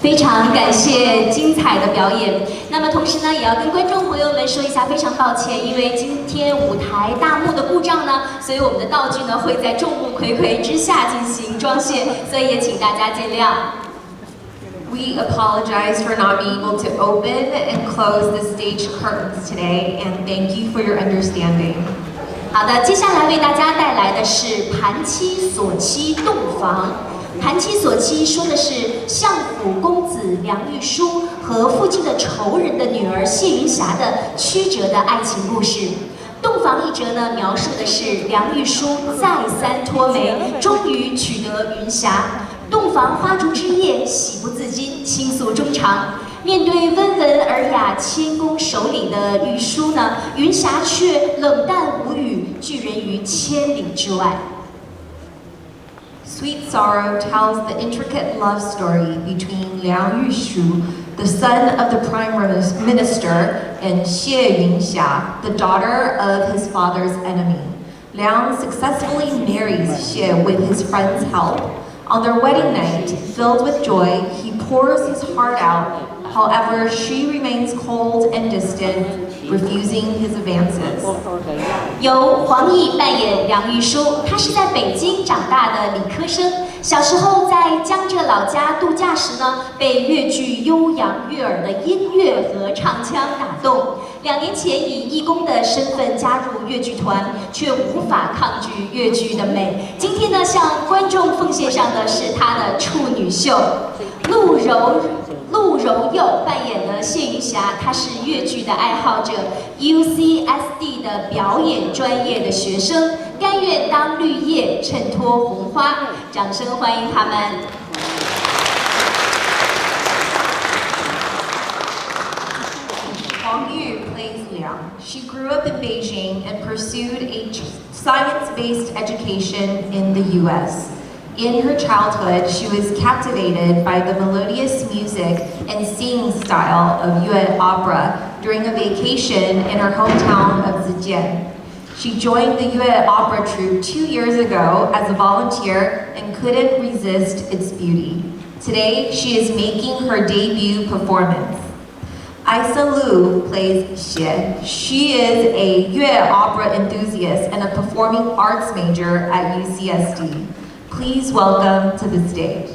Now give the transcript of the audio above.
非常感谢精彩的表演。那么同时呢，也要跟观众朋友们说一下，非常抱歉，因为今天舞台大幕的故障呢，所以我们的道具呢会在众目睽睽之下进行装卸，所以也请大家见谅。We apologize for not being able to open and close the stage curtains today, and thank you for your understanding. 好的，接下来为大家带来的是盘妻锁妻洞房。盘妻锁妻说的是相府公子梁玉书和父亲的仇人的女儿谢云霞的曲折的爱情故事。洞房一折呢，描述的是梁玉书再三脱媒，终于取得云霞。洞房花烛之夜，喜不自禁，倾诉衷肠。面对温文尔雅、谦恭守礼的玉书呢，云霞却冷淡无语，拒人于千里之外。Sweet Sorrow tells the intricate love story between Liang Yushu, the son of the prime minister, and Xie Yunxia, the daughter of his father's enemy. Liang successfully marries Xie with his friend's help. On their wedding night, filled with joy, he pours his heart out. However, she remains cold and distant, refusing his advances. 由黄奕扮演梁玉书，他是在北京长大的理科生。小时候在江浙老家度假时呢，被越剧悠扬悦耳的音乐和唱腔打动。2年前以义工的身份加入越剧团，却无法抗拒越剧的美。今天呢，向观众奉献上的是他的处女秀。陆柔佑扮演的谢云霞，她是越剧的爱好者 ，UCSD 的表演专业的学生，甘愿当绿叶衬托红花。掌声欢迎他们。Huang Yu plays Liang. She grew up in Beijing and pursued a science-based education in the U.S. In her childhood, she was captivated by the melodious music and singing style of Yue opera during a vacation in her hometown of Zhejiang. She joined the Yue opera troupe 2 years ago as a volunteer and couldn't resist its beauty. Today, she is making her debut performance. Isa Liu plays Xie. She is a Yue opera enthusiast and a performing arts major at UCSD. Please welcome to the stage.